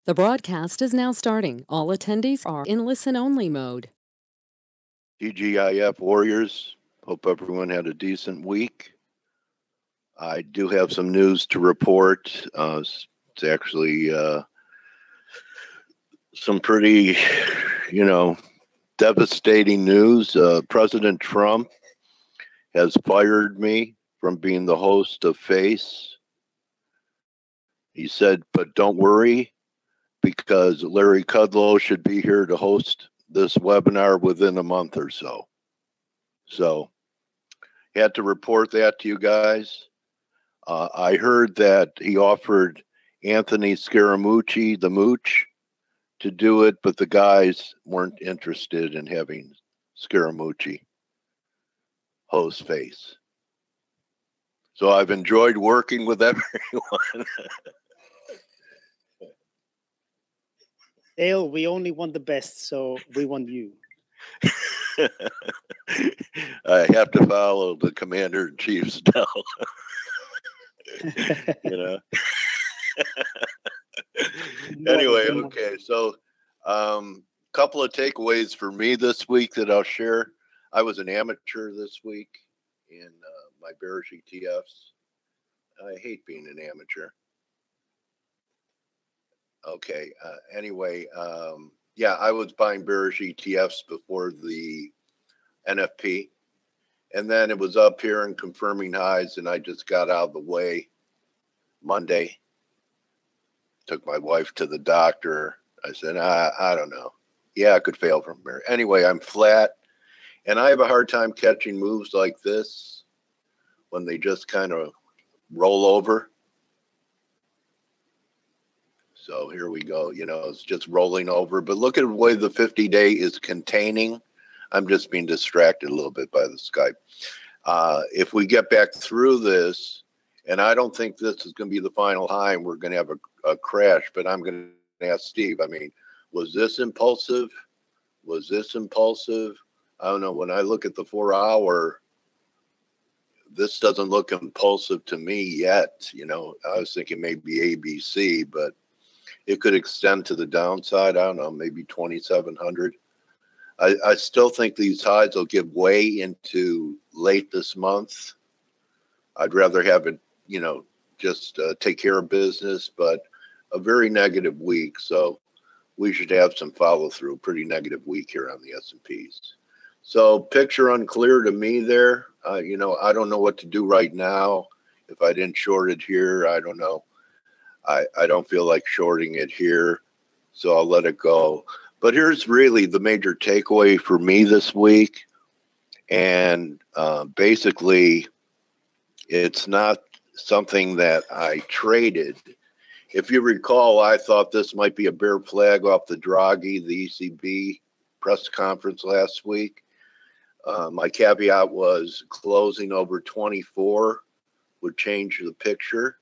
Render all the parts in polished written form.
The broadcast is now starting. All attendees are in listen-only mode. TGIF Warriors, hope everyone had a decent week. I do have some news to report. It's actually some pretty, devastating news. President Trump has fired me from being the host of FACE. He said, but don't worry, because Larry Kudlow should be here to host this webinar within a month or so. So, had to report that to you guys. I heard that he offered Anthony Scaramucci, the Mooch, to do it, but the guys weren't interested in having Scaramucci host FACE. So I've enjoyed working with everyone. Dale, we only want the best, so we want you. I have to follow the commander-in-chief's now. Anyway, okay, so couple of takeaways for me this week that I'll share. I was an amateur this week in my bearish ETFs. I hate being an amateur. Okay, anyway, yeah, I was buying bearish ETFs before the NFP, and then it was up here and confirming highs, and I just got out of the way Monday. Took my wife to the doctor. I said, I don't know. Yeah, I could fail from here. Anyway, I'm flat, and I have a hard time catching moves like this when they just kind of roll over. So here we go. It's just rolling over. But look at the way the 50-day is containing. I'm just being distracted a little bit by the Skype. If we get back through this, and I don't think this is going to be the final high, and we're going to have a crash, but I'm going to ask Steve, was this impulsive? Was this impulsive? I don't know. When I look at the 4-hour, this doesn't look impulsive to me yet. I was thinking maybe ABC, but it could extend to the downside. I don't know, maybe 2,700. I still think these highs will give way into late this month. I'd rather have it, just take care of business, but a very negative week. So we should have some follow through. Pretty negative week here on the S&Ps. So picture unclear to me there. I don't know what to do right now. If I didn't short it here, I don't know. I don't feel like shorting it here, so I'll let it go. But here's really the major takeaway for me this week. And basically, it's not something that I traded. If you recall, I thought this might be a bear flag off the Draghi, the ECB press conference last week. My caveat was closing over 24 would change the picture.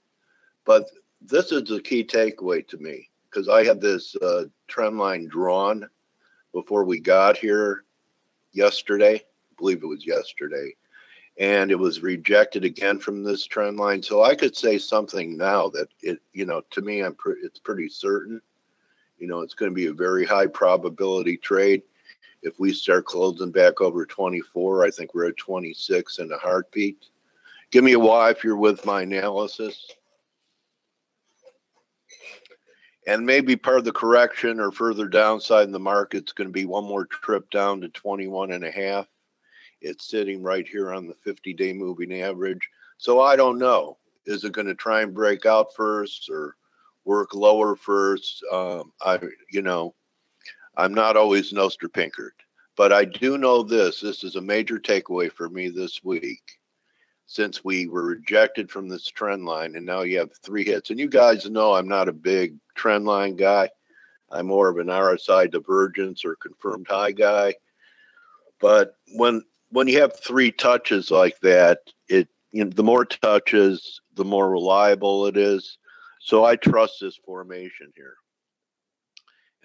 But this is the key takeaway to me, because I had this trend line drawn before we got here yesterday. I believe it was yesterday. And it was rejected again from this trend line. So I could say something now that to me, it's pretty certain. It's going to be a very high probability trade. If we start closing back over 24, I think we're at 26 in a heartbeat. Give me a Y if you're with my analysis. And maybe part of the correction or further downside in the market's going to be one more trip down to 21.5. It's sitting right here on the 50-day moving average. So I don't know. Is it going to try and break out first or work lower first? I'm not always Nostrapinkered. But I do know this. This is a major takeaway for me this week. Since we were rejected from this trend line, and now you have 3 hits. And you guys know I'm not a big trend line guy. I'm more of an RSI divergence or confirmed high guy. But when you have 3 touches like that, the more touches, the more reliable it is. So I trust this formation here.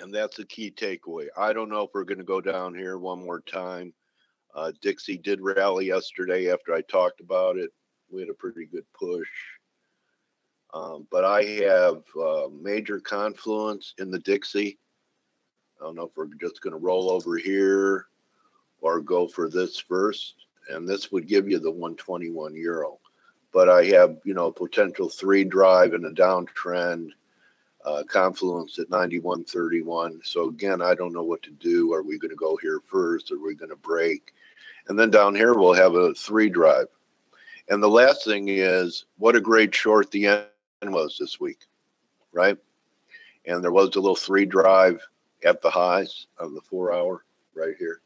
And that's a key takeaway. I don't know if we're going to go down here one more time. Dixie did rally yesterday after I talked about it. We had a pretty good push. But I have major confluence in the Dixie. I don't know if we're just going to roll over here or go for this first. And this would give you the 121 euro. But I have, potential 3 drive and a downtrend, confluence at 91.31. So again, I don't know what to do. Are we going to go here first? Are we going to break? And then down here, we'll have a 3 drive. And the last thing is, what a great short the end was this week, right? And there was a little 3 drive at the highs of the 4 hour right here.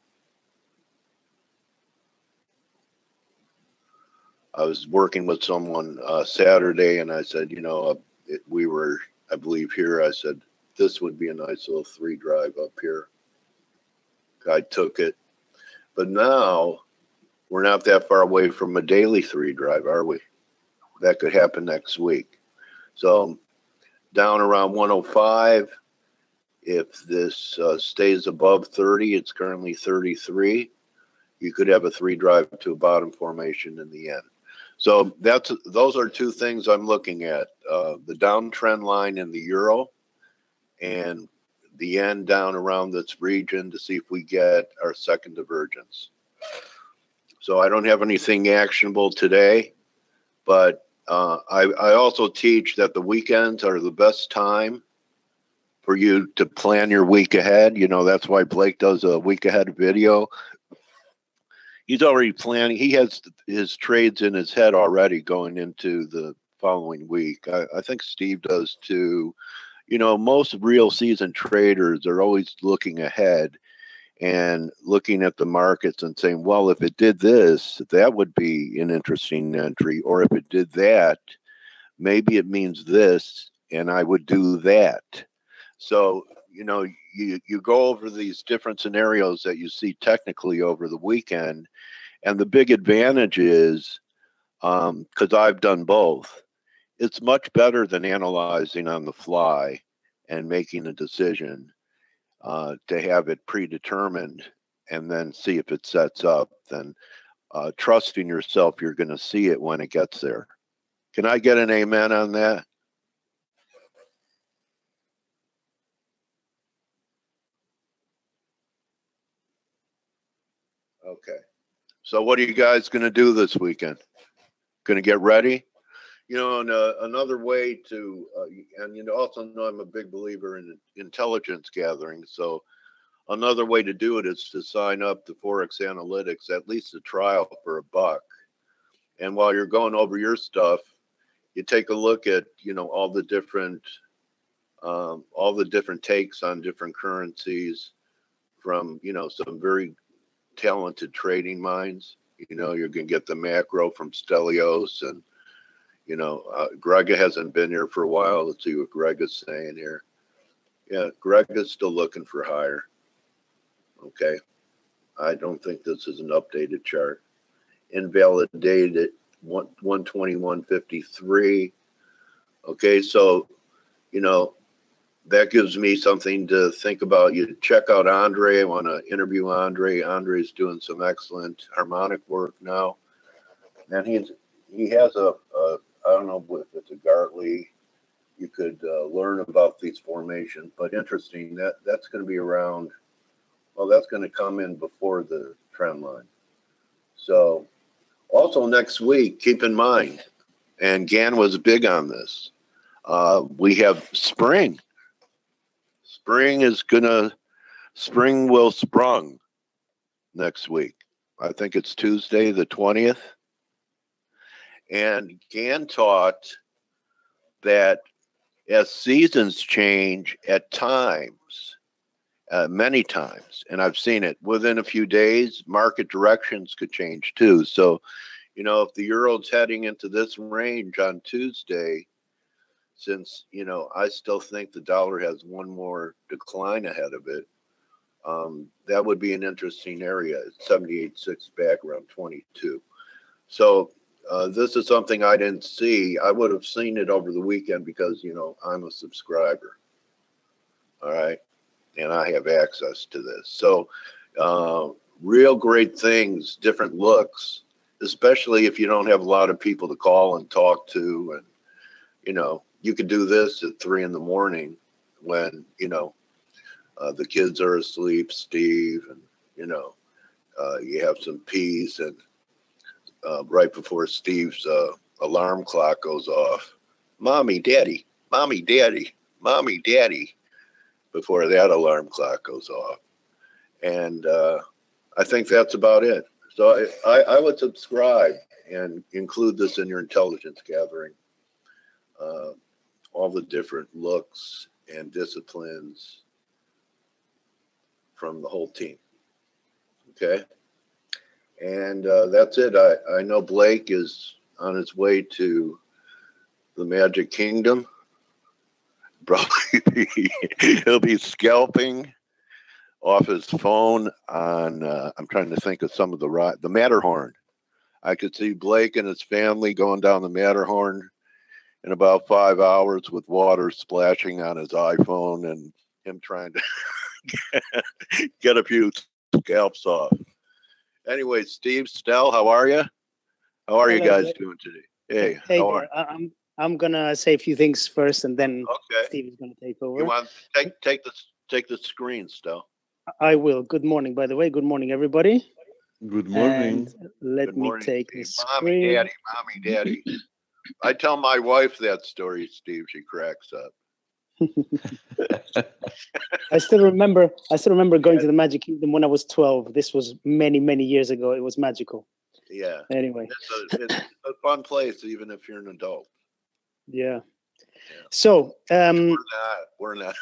I was working with someone Saturday, and I said, we were, I believe, here. I said, this would be a nice little 3 drive up here. Guy took it. But now we're not that far away from a daily 3 drive, are we? That could happen next week. So down around 105. If this stays above 30, it's currently 33. You could have a 3 drive to a bottom formation in the end. So those are 2 things I'm looking at: the downtrend line in the euro, and the end down around this region to see if we get our second divergence. So I don't have anything actionable today, but I also teach that the weekends are the best time for you to plan your week ahead. That's why Blake does a week ahead video. He's already planning. He has his trades in his head already going into the following week. I think Steve does too. Most real seasoned traders are always looking ahead and looking at the markets and saying, well, if it did this, that would be an interesting entry. Or if it did that, maybe it means this, and I would do that. So, you go over these different scenarios that you see technically over the weekend. And the big advantage is, because I've done both, it's much better than analyzing on the fly and making a decision to have it predetermined and then see if it sets up, than trusting yourself you're going to see it when it gets there. Can I get an amen on that? Okay. So what are you guys going to do this weekend? Going to get ready? And another way to, and you also know I'm a big believer in intelligence gathering. So another way to do it is to sign up to ForexAnalytix, at least a trial for $1. And while you're going over your stuff, you take a look at, all the different takes on different currencies from, some very talented trading minds. You're going to get the macro from Stelios, and Greg hasn't been here for a while. Let's see what Greg is saying here. Yeah, Greg is still looking for higher. Okay, I don't think this is an updated chart. Invalidated 121.53. Okay, so that gives me something to think about. You check out Andre. I want to interview Andre. Andre's doing some excellent harmonic work now, and he has a I don't know if it's a Gartley. You could learn about these formations, but interesting. That's going to be around. Well, that's going to come in before the trend line. So, also next week, keep in mind, and Gann was big on this. We have spring. Spring will sprung next week. I think it's Tuesday, the 20th. And Gann taught that as seasons change at times, many times, and I've seen it within a few days, market directions could change too. So, if the euro's heading into this range on Tuesday, since, I still think the dollar has one more decline ahead of it, that would be an interesting area. It's 78.6 back around 22. So this is something I didn't see. I would have seen it over the weekend because, I'm a subscriber. All right. And I have access to this. So real great things, different looks, especially if you don't have a lot of people to call and talk to. And you could do this at 3 a.m. when, the kids are asleep, Steve, and, you have some peace, and right before Steve's alarm clock goes off, mommy, daddy, mommy, daddy, mommy, daddy, before that alarm clock goes off. And I think that's about it. So I would subscribe and include this in your intelligence gathering. All the different looks and disciplines from the whole team. Okay. And that's it. I know Blake is on his way to the Magic Kingdom. Probably he'll be scalping off his phone on, I'm trying to think of some of the Matterhorn. I could see Blake and his family going down the Matterhorn in about 5 hours with water splashing on his iPhone and him trying to get a few scalps off. Anyway, Steve, Stell, how are you? How are you guys doing today? Hey, Hey, how are there. I'm gonna say a few things first, and then Steve is gonna take over. you? Want to take the screen, Stell? I will. Good morning, by the way. Good morning, everybody. Good morning. And let Good me morning, take Steve. the Mommy, screen. daddy. I tell my wife that story, Steve. She cracks up. I still remember going to the Magic Kingdom when I was 12. This was many, many years ago. It was magical. Yeah. Anyway. It's a fun place, even if you're an adult. Yeah. So we're not.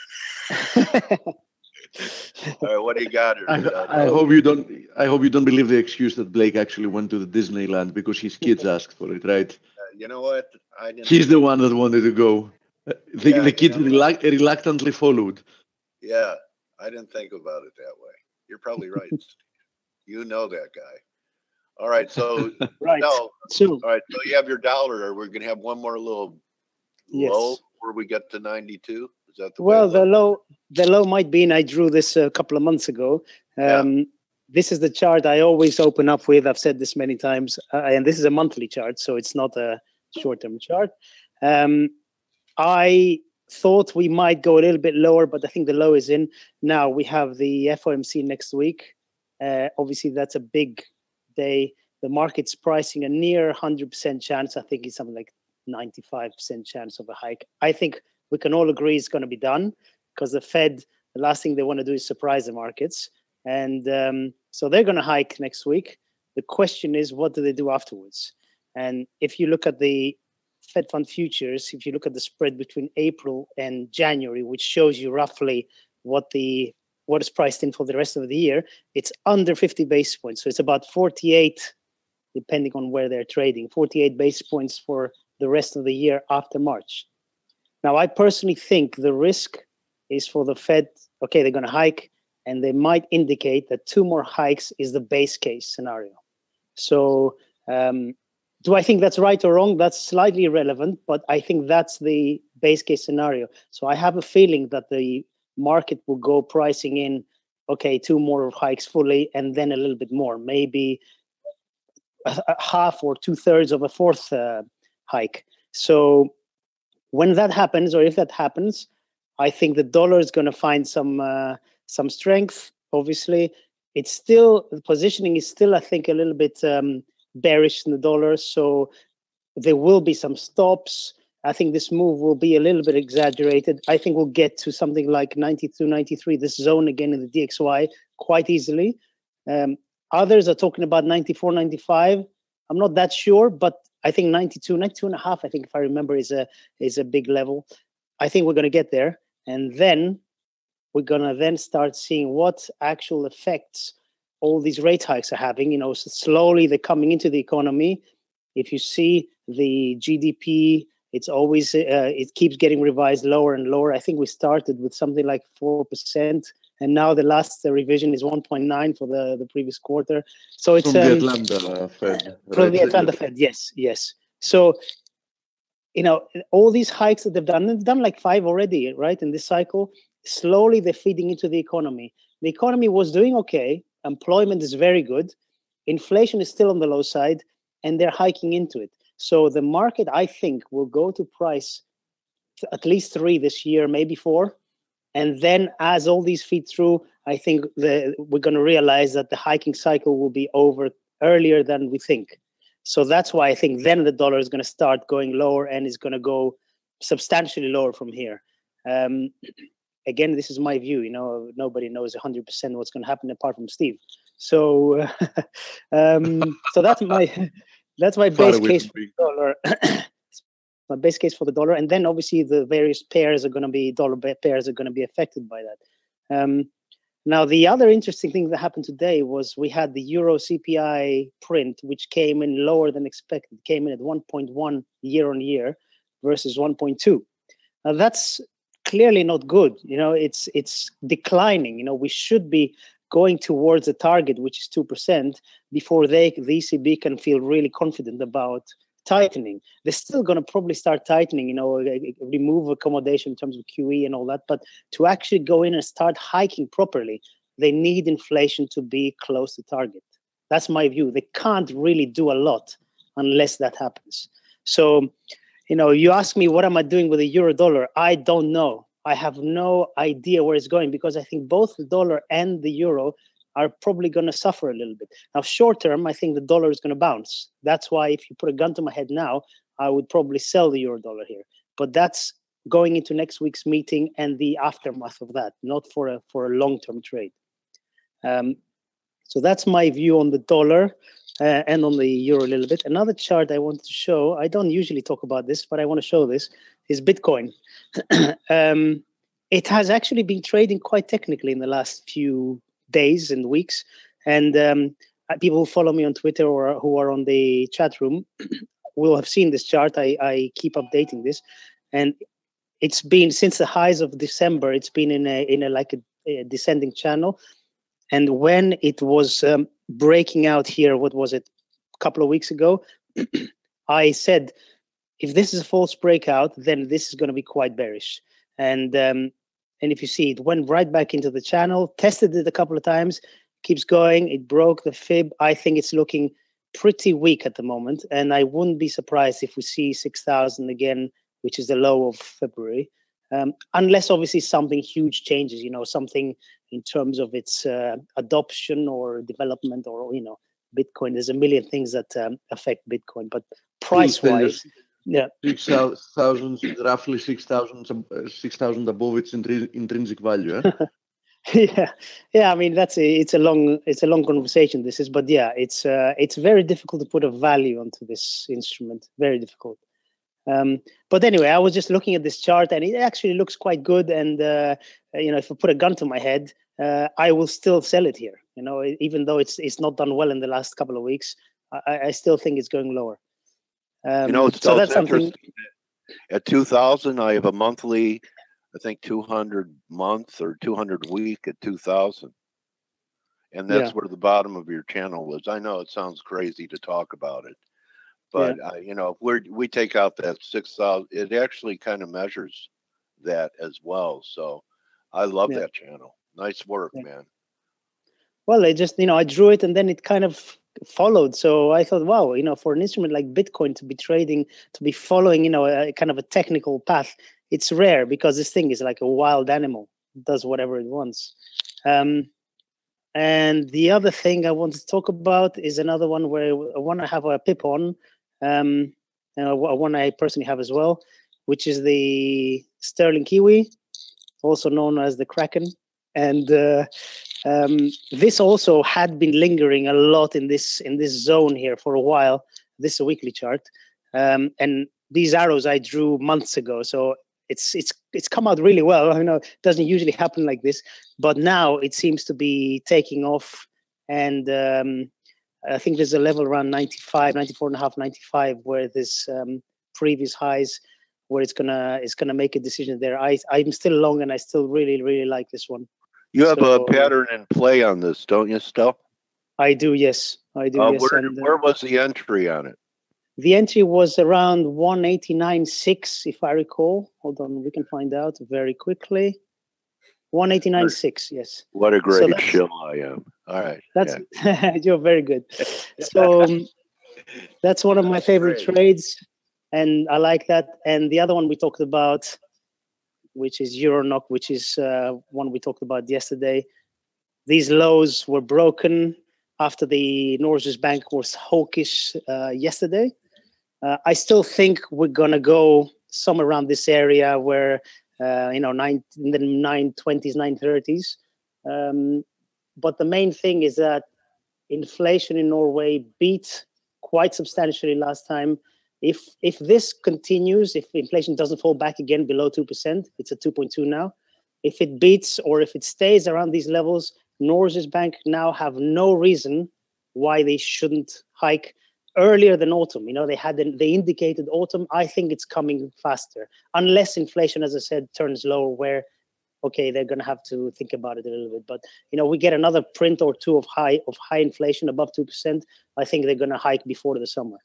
All right, what do you got here? I hope you don't believe the excuse that Blake actually went to the Disneyland because his kids asked for it, right? You know what? He's the one that wanted to go. The kids reluctantly followed. Yeah, I didn't think about it that way. You're probably right. You know that guy. All right, so right. No, So all right, so you have your dollar. Or we're gonna have one more little low before we get to 92. Is that the well, way the low might be, and I drew this a couple of months ago. This is the chart I always open up with. I've said this many times, and this is a monthly chart, so it's not a short-term chart. I thought we might go a little bit lower, but I think the low is in. Now we have the FOMC next week. Obviously, that's a big day. The market's pricing a near 100% chance. I think it's something like 95% chance of a hike. I think we can all agree it's going to be done because the Fed, the last thing they want to do is surprise the markets. And so they're going to hike next week. The question is, what do they do afterwards? And if you look at the Fed fund futures, if you look at the spread between April and January, which shows you roughly what is priced in for the rest of the year, it's under 50 basis points. So it's about 48, depending on where they're trading, 48 basis points for the rest of the year after March. Now, I personally think the risk is for the Fed, okay, they're going to hike, and they might indicate that 2 more hikes is the base case scenario. So do I think that's right or wrong? That's slightly irrelevant, but I think that's the base case scenario. So I have a feeling that the market will go pricing in, okay, 2 more hikes fully, and then a little bit more, maybe a half or 2/3 of a 4th hike. So when that happens, or if that happens, I think the dollar is going to find some strength. Obviously, the positioning is still, I think, a little bit bearish in the dollar. So there will be some stops. I think this move will be a little bit exaggerated. I think we'll get to something like 92, 93, this zone again in the DXY quite easily. Others are talking about 94, 95. I'm not that sure, but I think 92 and a half, I think, if I remember, is a big level. I think we're going to get there. And then we're going to then start seeing what actual effects all these rate hikes are having. So slowly they're coming into the economy. If you see the GDP, it's always, it keeps getting revised lower and lower. I think we started with something like 4%. And now the last revision is 1.9 for the previous quarter. So it's from the Atlanta Fed. From the Atlanta Fed, yes. So, all these hikes that they've done like 5 already, right? In this cycle, slowly they're feeding into the economy. The economy was doing okay. Employment is very good. Inflation is still on the low side, and they're hiking into it. So the market, I think, will go to price at least 3 this year, maybe 4. And then as all these feed through, I think we're going to realize that the hiking cycle will be over earlier than we think. So that's why I think then the dollar is going to start going lower and is going to go substantially lower from here. Again, this is my view. Nobody knows 100% what's going to happen apart from Steve. So, so that's my base case for the dollar. My base case for the dollar, and then obviously the various pairs are going to be pairs are going to be affected by that. Now, the other interesting thing that happened today was we had the Euro CPI print, which came in lower than expected. Came in at 1.1 year on year versus 1.2. Now that's clearly not good. It's declining. We should be going towards a target, which is 2%, before the ECB can feel really confident about tightening. They're still going to probably start tightening, remove accommodation in terms of QE and all that. But to actually go in and start hiking properly, they need inflation to be close to target. That's my view. They can't really do a lot unless that happens. So, you ask me, what am I doing with the euro dollar? I don't know. I have no idea where it's going because I think both the dollar and the euro are probably going to suffer a little bit. Now, short term, I think the dollar is going to bounce. That's why if you put a gun to my head now, I would probably sell the euro dollar here. But that's going into next week's meeting and the aftermath of that, not for a long-term trade. So that's my view on the dollar and on the euro a little bit. Another chart I wanted to show, I don't usually talk about this, but I want to show this, is Bitcoin. It has actually been trading quite technically in the last few days and weeks, and people who follow me on Twitter or who are on the chat room will have seen this chart. I keep updating this, and it's been since the highs of December. It's been in a descending channel, and when it was breaking out here, what was it, a couple of weeks ago, I said, if this is a false breakout, then this is going to be quite bearish. And if you see, it went right back into the channel, tested it a couple of times, keeps going. It broke the fib. I think it's looking pretty weak at the moment. And I wouldn't be surprised if we see 6,000 again, which is the low of February, unless obviously something huge changes, something in terms of its adoption or development or, Bitcoin. There's a million things that affect Bitcoin, but price-wise, yeah, 6,000, roughly 6,000 above its intrinsic value. Yeah. I mean, it's a long conversation. This is, but yeah, it's very difficult to put a value onto this instrument. Very difficult. But anyway, I was just looking at this chart, and it actually looks quite good. And if I put a gun to my head, I will still sell it here. Even though it's not done well in the last couple of weeks, I still think it's going lower. So that's something. At 2,000, I have a monthly, I think 200 month or 200 week at 2,000. And that's where the bottom of your channel was. I know it sounds crazy to talk about it, but if we take out that 6,000, it actually kind of measures that as well. So I love that channel. Nice work, man. Well, I just, I drew it and then it kind of followed. So I thought, wow, for an instrument like Bitcoin to be following, a kind of a technical path, it's rare because this thing is like a wild animal. It does whatever it wants. And the other thing I want to talk about is another one where I want to have a pip on, and one I personally have as well, which is the Sterling Kiwi, also known as the Kraken. And this also had been lingering a lot in this zone here for a while. This is a weekly chart, and these arrows I drew months ago. So it's come out really well. I know it doesn't usually happen like this, but now it seems to be taking off. And I think there's a level around 95, 94.5, 95, where this previous highs, where it's gonna make a decision there. I'm still long, and I still really, really like this one. You have a pattern in play on this, don't you, Stel? I do, yes. I do, yes. Where was the entry on it? The entry was around 189.6, if I recall. Hold on, we can find out very quickly. 189.6, yes. What a great shill I am. All right. You're very good. So that's one of my favorite trades, and I like that. And the other one we talked about which is Euro NOK, which is one we talked about yesterday. These lows were broken after the Norges Bank was hawkish yesterday. I still think we're gonna go somewhere around this area where in the 920s, 930s. But the main thing is that inflation in Norway beat quite substantially last time. If this continues, if inflation doesn't fall back again below 2%, it's at 2.2 now. If it beats or if it stays around these levels, Norges Bank now have no reason why they shouldn't hike earlier than autumn. You know, they indicated autumn. I think it's coming faster, unless inflation, as I said, turns lower, where okay, they're going to have to think about it a little bit. But you know, we get another print or two of high inflation above 2%. I think they're going to hike before the summer.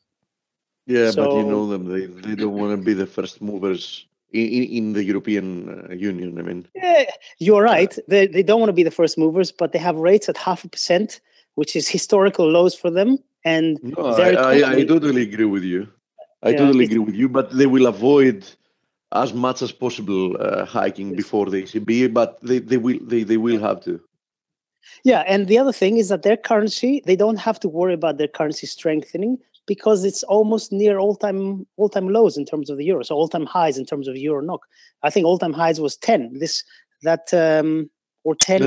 Yeah, So, but you know them; they don't want to be the first movers in the European Union. I mean, yeah, you're right. They don't want to be the first movers, but they have rates at 0.5%, which is historical lows for them. And no, I economy, totally agree with you. I yeah, totally agree with you. But they will avoid as much as possible hiking before the ECB. But they will have to. Yeah, and the other thing is that their currency, they don't have to worry about their currency strengthening because it's almost near all-time lows in terms of the euro, so all-time highs in terms of euro NOK. I think all-time highs was 10. Or 10. That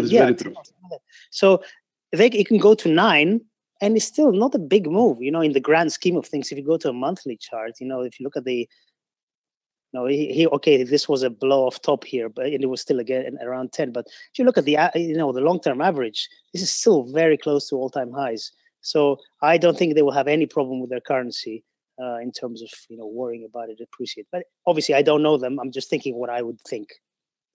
is Yeah, very 10. true. So it can go to 9, and it's still not a big move, you know, in the grand scheme of things. If you go to a monthly chart, you know, if you look at the okay, this was a blow off top here, but it was still again around 10. But if you look at the the long-term average, this is still very close to all-time highs. So I don't think they will have any problem with their currency in terms of worrying about it, appreciate. But obviously, I don't know them. I'm just thinking what I would think.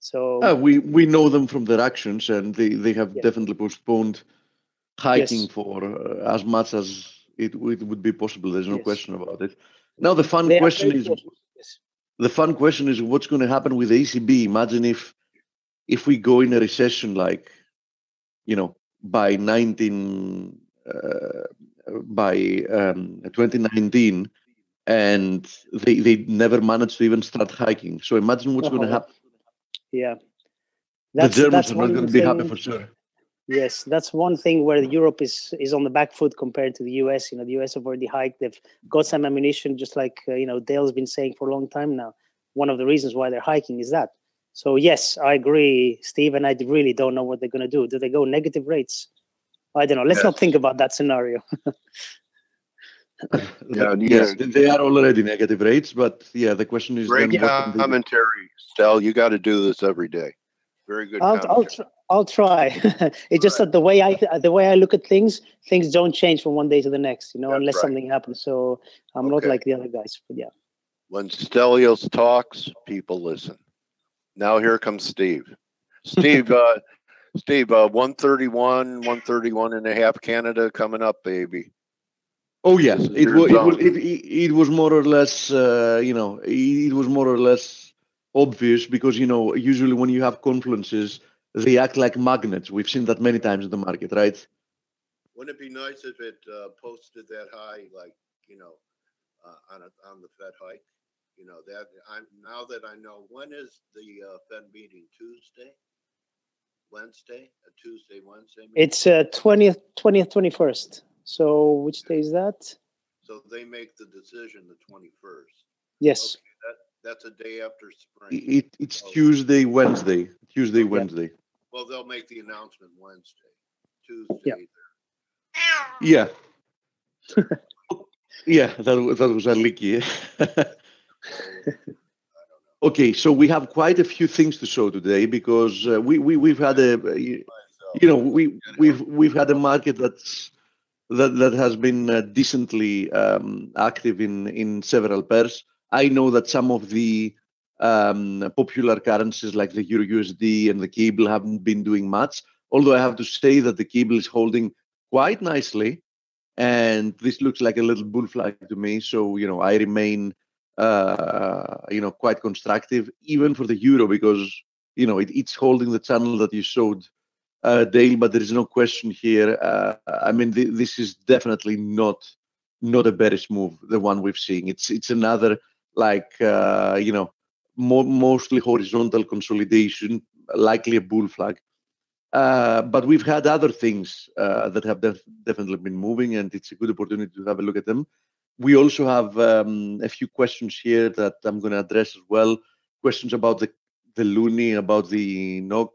So we know them from their actions, and they have definitely postponed hiking for as much as it would be possible. There's no question about it. Now the fun question is. The fun question is what's going to happen with the ECB. Imagine if we go in a recession, like, by 2019, and they never managed to even start hiking. So imagine what's going to happen. Yeah, the Germans are not going to be happy for sure. Yes, that's one thing where Europe is on the back foot compared to the US. You know, the US have already hiked. They've got some ammunition, just like Dale's been saying for a long time now. One of the reasons why they're hiking is that. So yes, I agree, Steve, and I really don't know what they're going to do. Do they go negative rates? I don't know. Let's not think about that scenario. Yes, they are already negative rates, but yeah, the question is great commentary, Stel. You got to do this every day. Very good. I'll try. It's just that the way I look at things don't change from one day to the next, unless something happens. So I'm not like the other guys, but yeah. When Stelios talks, people listen. Now here comes Steve. Steve, 131 and a half Canada coming up, baby. Oh yeah, it was more or less, it was more or less obvious because usually when you have confluences, they act like magnets. We've seen that many times in the market, right? Wouldn't it be nice if it posted that high, like on the Fed hike? Now that I know, when is the Fed meeting? Tuesday, Wednesday. Meeting? It's 20th, 21st. So which day is that? So they make the decision the 21st. Yes. Okay, that's a day after spring. It's Tuesday, Wednesday. Wednesday. Well, they'll make the announcement Wednesday, Tuesday. Yeah. Yeah, that was a leaky. Okay, so we have quite a few things to show today because we've had we've had a market that has been decently active in several pairs. I know that some of the popular currencies like the Euro USD and the cable haven't been doing much, although I have to say that the cable is holding quite nicely, and this looks like a little bull flag to me. So I remain quite constructive even for the euro because it's holding the channel that you showed, Dale, but there is no question here. I mean, this is definitely not a bearish move, the one we've seen. It's another mostly horizontal consolidation, likely a bull flag. But we've had other things that have definitely been moving, and it's a good opportunity to have a look at them. We also have a few questions here that I'm going to address as well. Questions about the loonie, about the NOK.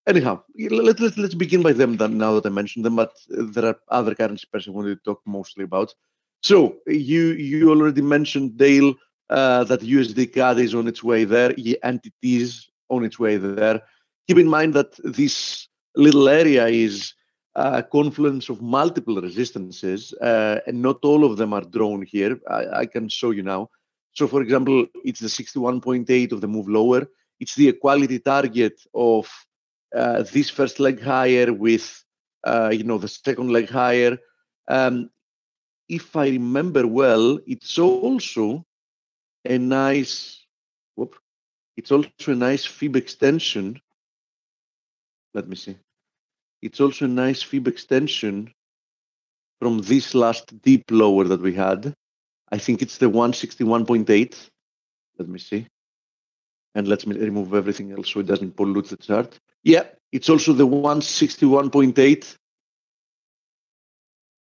Anyhow, let's begin by them now that I mentioned them, but there are other currency pairs I wanted to talk mostly about. So you already mentioned, Dale, that USD CAD is on its way there, and it is on its way there. Keep in mind that this little area is a confluence of multiple resistances, and not all of them are drawn here. I can show you now. So, for example, it's the 61.8 of the move lower. It's the equality target of this first leg higher with, the second leg higher. If I remember well, it's also a nice, it's also a nice fib extension. Let me see. It's also a nice fib extension from this last deep lower that we had. I think it's the 161.8. Let me see. And let me remove everything else so it doesn't pollute the chart. Yeah, it's also the 161.8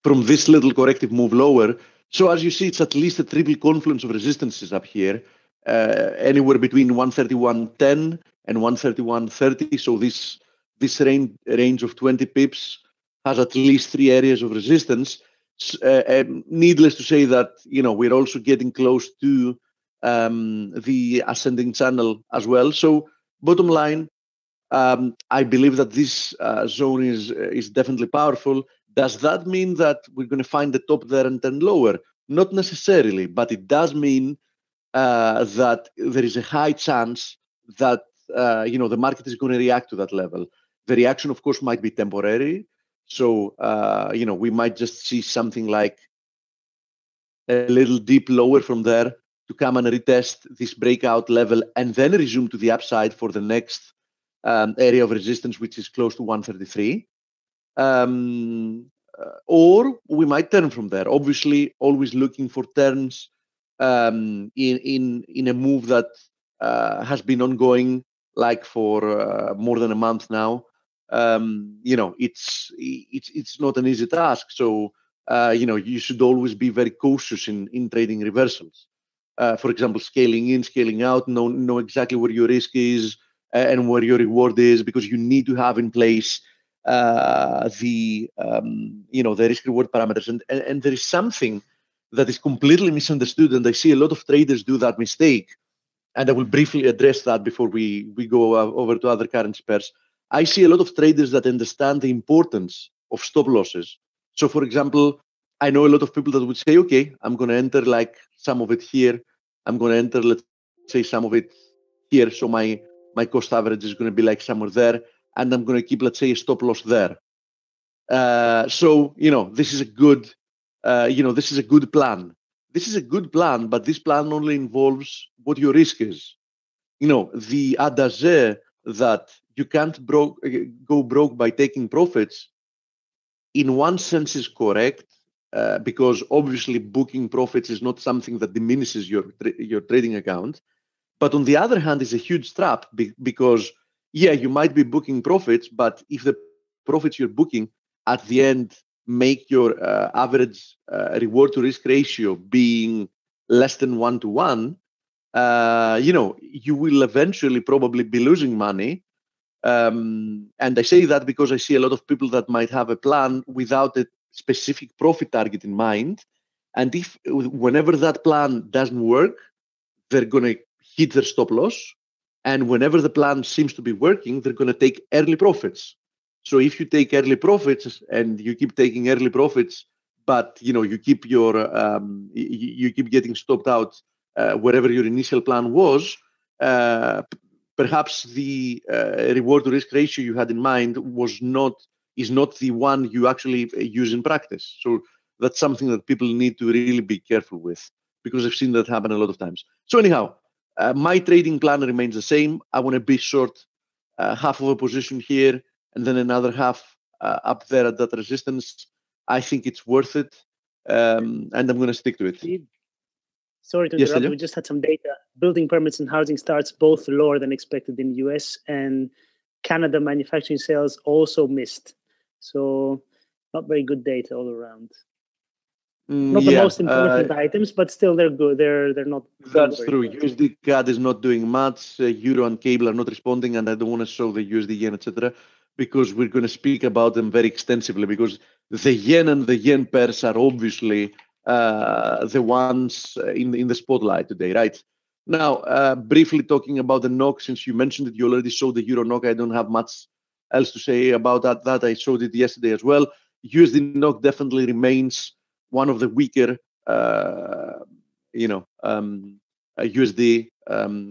from this little corrective move lower. So as you see, it's at least a triple confluence of resistances up here, anywhere between 131.10 and 131.30. So this range of 20 pips has at least 3 areas of resistance. Needless to say that we're also getting close to the ascending channel as well. So bottom line, I believe that this zone is definitely powerful. Does that mean that we're going to find the top there and then lower? Not necessarily, but it does mean that there is a high chance that the market is going to react to that level. The reaction, of course, might be temporary. So we might just see something like a little dip lower from there to come and retest this breakout level and then resume to the upside for the next area of resistance, which is close to 133. Or we might turn from there. Obviously, always looking for turns in a move that has been ongoing like for more than a month now. It's not an easy task. So you should always be very cautious in trading reversals. For example, scaling in, scaling out, know exactly where your risk is and where your reward is, because you need to have in place the risk reward parameters. And there is something that is completely misunderstood, and I see a lot of traders do that mistake. And I will briefly address that before we go over to other currency pairs. I see a lot of traders that understand the importance of stop losses. So, for example, I know a lot of people that would say, okay, I'm going to enter like some of it here. I'm going to enter, let's say, some of it here. So my cost average is going to be like somewhere there. And I'm going to keep, let's say, a stop loss there. So this is a good, this is a good plan. This is a good plan, but this plan only involves what your risk is. The adage that you can't go broke by taking profits, in one sense is correct, because obviously booking profits is not something that diminishes your trading account. But on the other hand, it's a huge trap because, yeah, you might be booking profits, but if the profits you're booking at the end make your average reward to risk ratio being less than 1-to-1, you will eventually probably be losing money. And I say that because I see a lot of people that might have a plan without a specific profit target in mind. And whenever that plan doesn't work, they're going to hit their stop loss. And whenever the plan seems to be working, they're going to take early profits. So if you take early profits and you keep taking early profits, but you keep you keep getting stopped out wherever your initial plan was, perhaps the reward to risk ratio you had in mind is not the one you actually use in practice. So that's something that people need to really be careful with, because I've seen that happen a lot of times. So anyhow, my trading plan remains the same. I want to be short half of a position here and then another half up there at that resistance. I think it's worth it, and I'm going to stick to it. Sorry to Yes, interrupt. Elio? We just had some data. Building permits and housing starts both lower than expected in the US, and Canada manufacturing sales also missed. So not very good data all around. Not the Yeah, most important items, but still they're good. They're not. that's true. Good. USD CAD is not doing much. Euro and cable are not responding, and I don't want to show the USD yen, etc., because we're going to speak about them very extensively. Because the yen and the yen pairs are obviously the ones in the spotlight today, right? Now, briefly talking about the NOK, since you mentioned it, you already showed the Euro NOK. I don't have much else to say about that. That I showed it yesterday as well. USD NOK definitely remains one of the weaker, USD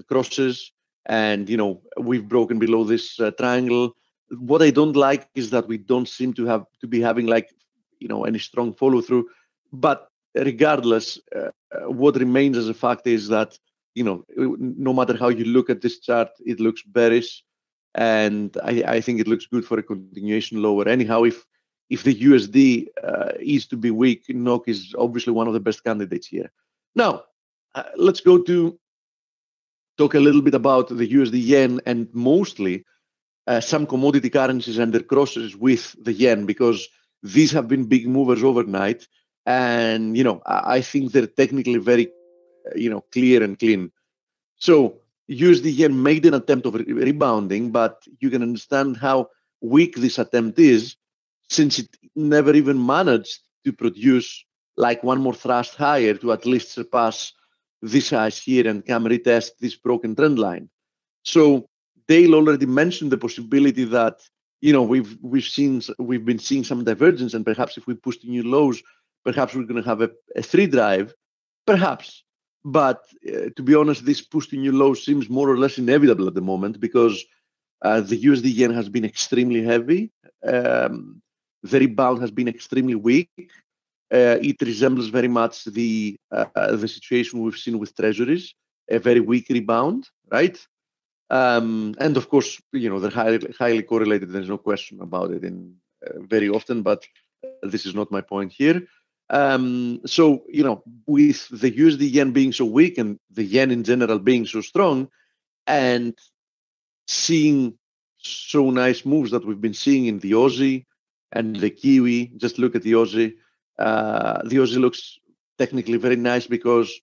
crosses, and we've broken below this triangle. What I don't like is that we don't seem to be having like any strong follow through. But regardless, what remains as a fact is that no matter how you look at this chart, it looks bearish, and I think it looks good for a continuation lower. Anyhow, if the USD is to be weak, NOK is obviously one of the best candidates here. Now, let's go to talk a little bit about the USD yen and mostly some commodity currencies and their crosses with the yen, because these have been big movers overnight. And, I think they're technically very, clear and clean. So USD yen made an attempt of rebounding, but you can understand how weak this attempt is, since it never even managed to produce like one more thrust higher to at least surpass this highs here and come retest this broken trend line. So Dale already mentioned the possibility that we've been seeing some divergence, and perhaps if we push to new lows, perhaps we're going to have a three drive, perhaps. But to be honest, this push to new lows seems more or less inevitable at the moment, because the USD yen has been extremely heavy. The rebound has been extremely weak. It resembles very much the situation we've seen with treasuries, a very weak rebound, right? And of course, they're highly correlated. There's no question about it in very often, but this is not my point here. So, with the USD yen being so weak and the yen in general being so strong, and seeing so nice moves that we've been seeing in the Aussie and the Kiwi, just look at the Aussie. The Aussie looks technically very nice because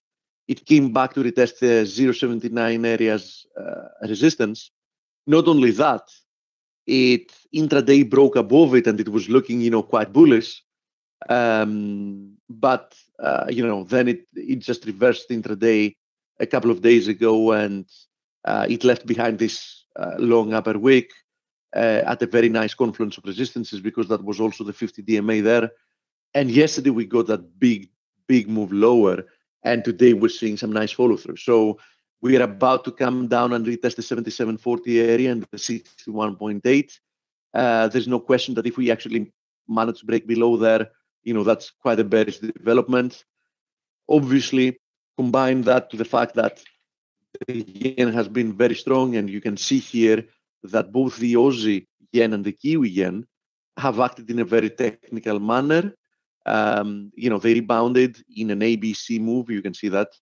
it came back to retest the 0.79 areas resistance. Not only that, it intraday broke above it and it was looking, quite bullish. But then it just reversed intraday a couple of days ago, and it left behind this long upper wick at a very nice confluence of resistances, because that was also the 50 DMA there. And yesterday we got that big move lower, and today we're seeing some nice follow through. So we are about to come down and retest the 77.40 area and the 61.8. There's no question that if we actually manage to break below there, that's quite a bearish development. Obviously, combine that to the fact that the yen has been very strong, and you can see here that both the Aussie yen and the Kiwi yen have acted in a very technical manner. They rebounded in an ABC move. You can see that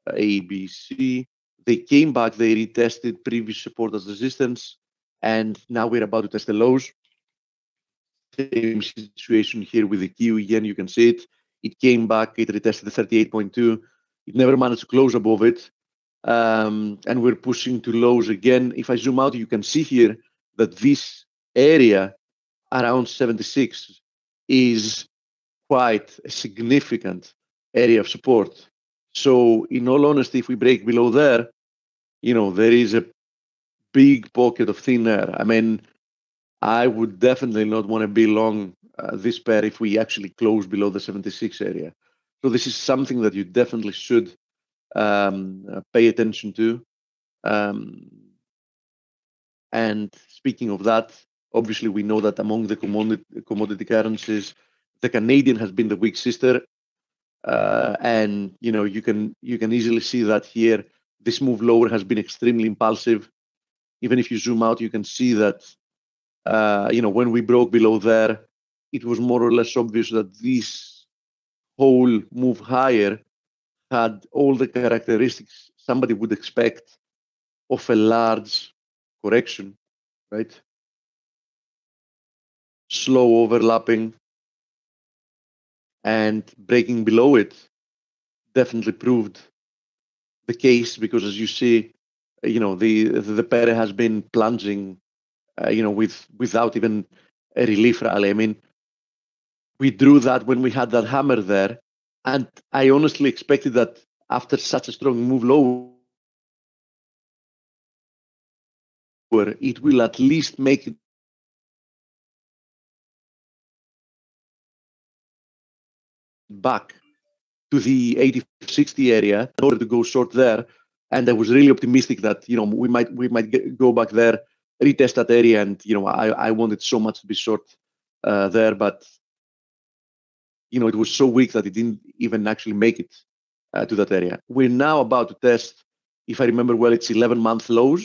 ABC. They came back, they retested previous support as resistance, and now we're about to test the lows. Same situation here with the Kiwi yen. You can see it. It came back, it retested the 38.2. It never managed to close above it. And we're pushing to lows again. If I zoom out, you can see here that this area around 76 is quite a significant area of support. So in all honesty, if we break below there, there is a big pocket of thin air. I mean, I would definitely not want to be long this pair if we actually close below the 76 area. So this is something that you definitely should pay attention to. And speaking of that, obviously we know that among the commodity currencies, the Canadian has been the weak sister, and you can easily see that here. This move lower has been extremely impulsive. Even if you zoom out, you can see that when we broke below there, it was more or less obvious that this whole move higher had all the characteristics somebody would expect of a large correction, right? Slow overlapping and breaking below it definitely proved the case, because as you see, the pair has been plunging, without even a relief rally. I mean, we drew that when we had that hammer there, and I honestly expected that after such a strong move lower, it will at least make it back to the 80-60 area in order to go short there. And I was really optimistic that we might go back there, retest that area, and I wanted so much to be short there, but it was so weak that it didn't even actually make it to that area. We're now about to test, if I remember well, it's 11-month lows.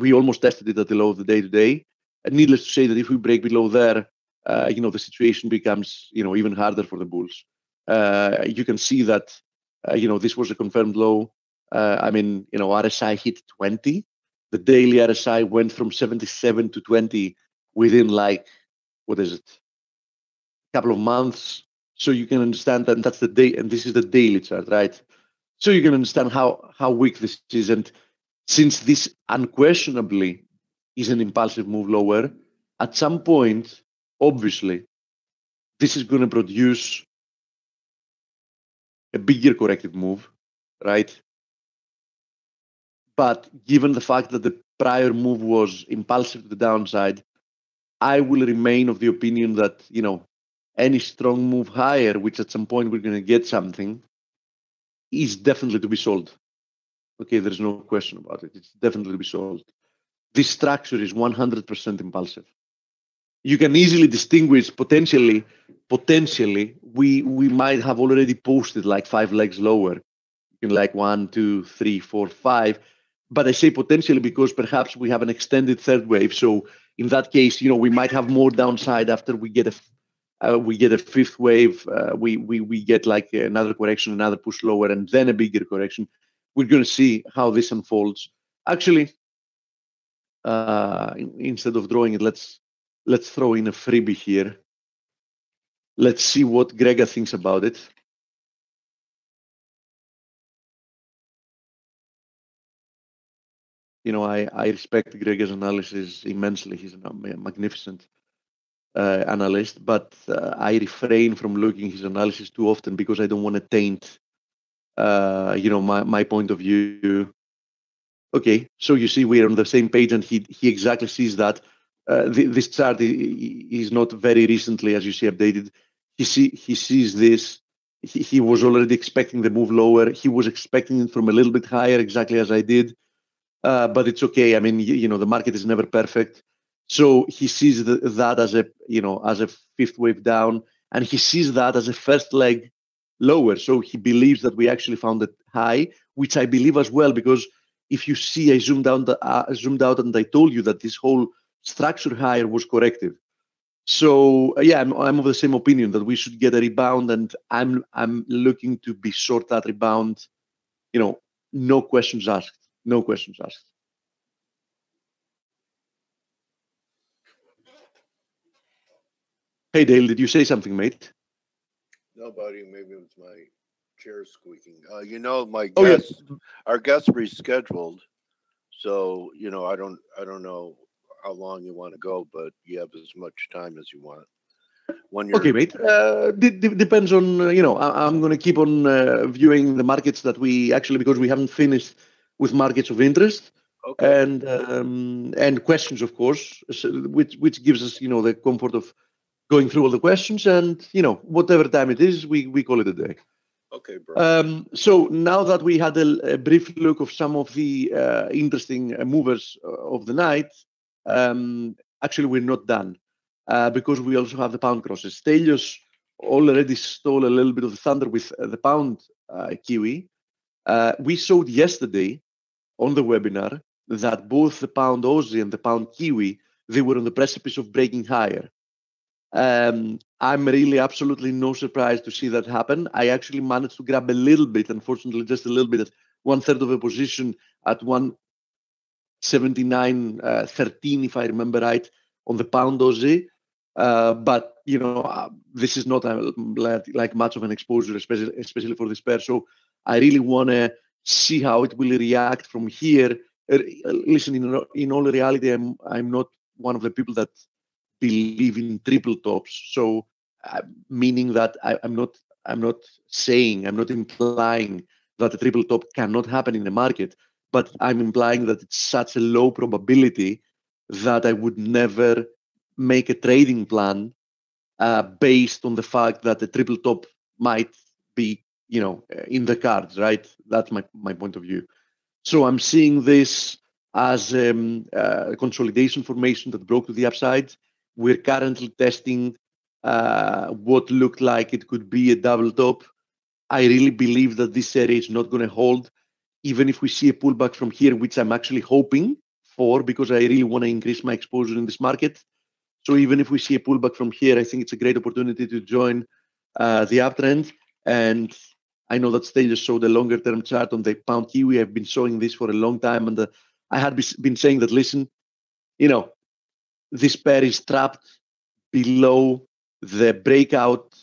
We almost tested it at the low of the day today. And needless to say that if we break below there, the situation becomes even harder for the bulls. You can see that this was a confirmed low. RSI hit 20. The daily RSI went from 77 to 20 within a couple of months. So you can understand that that's the day, and this is the daily chart, right? So you can understand how weak this is. And since this unquestionably is an impulsive move lower, at some point, obviously, this is going to produce a bigger corrective move, right? But given the fact that the prior move was impulsive to the downside, I will remain of the opinion that, any strong move higher, which at some point we're going to get something, is definitely to be sold. Okay, there's no question about it. It's definitely to be sold. This structure is 100% impulsive. You can easily distinguish potentially we might have already posted like 5 legs lower, in like 1, 2, 3, 4, 5. But I say potentially because perhaps we have an extended third wave. So in that case, we might have more downside after we get a fifth wave. We get like another correction, another push lower, and then a bigger correction. We're going to see how this unfolds. Actually, instead of drawing it, let's throw in a freebie here. Let's see what Gregor thinks about it. I respect Gregor's analysis immensely. He's a magnificent analyst, but I refrain from looking at his analysis too often because I don't want to taint, my point of view. Okay, so you see we're on the same page, and he exactly sees that. This chart is not very recently, as you see, updated. He sees this. He was already expecting the move lower. He was expecting it from a little bit higher, exactly as I did. But it's okay. I mean, the market is never perfect. So he sees that as a fifth wave down, and he sees that as a first leg lower. So he believes that we actually found it high, which I believe as well, because if you see, I zoomed out, and I told you that this whole structure higher was corrective. So yeah, I'm of the same opinion that we should get a rebound, and I'm looking to be short that rebound. No questions asked. No questions asked. Hey Dale, did you say something, mate? No, buddy. Maybe it was my chair squeaking. My guest, our guest rescheduled. So I don't know how long you want to go, but you have as much time as you want. Okay, mate. Depends on I'm going to keep on viewing the markets that we actually, because we haven't finished with markets of interest. Okay. And questions, of course, which gives us the comfort of going through all the questions, and whatever time it is, we call it a day. Okay, bro. So now that we had a brief look of some of the interesting movers of the night, actually we're not done, because we also have the pound crosses. Stelios already stole a little bit of the thunder with the pound Kiwi. We showed yesterday on the webinar that both the pound Aussie and the pound Kiwi, they were on the precipice of breaking higher. I'm really absolutely no surprise to see that happen. I actually managed to grab a little bit, unfortunately, just a little bit, at 1/3 of a position at 179.13, if I remember right, on the pound Aussie. But this is not like much of an exposure, especially for this pair. So I really want to see how it will react from here. Listen, in all reality, I'm not one of the people that believe in triple tops. So meaning that I'm not implying that a triple top cannot happen in the market, but I'm implying that it's such a low probability that I would never make a trading plan based on the fact that the triple top might be, in the cards, right? That's my point of view. So I'm seeing this as a consolidation formation that broke to the upside. We're currently testing what looked like it could be a double top. I really believe that this area is not going to hold, even if we see a pullback from here, which I'm actually hoping for, because I really want to increase my exposure in this market. So even if we see a pullback from here, I think it's a great opportunity to join the uptrend. And I know that Stelios showed a longer term chart on the pound Kiwi. I've been showing this for a long time, and I had been saying that, listen, this pair is trapped below the breakout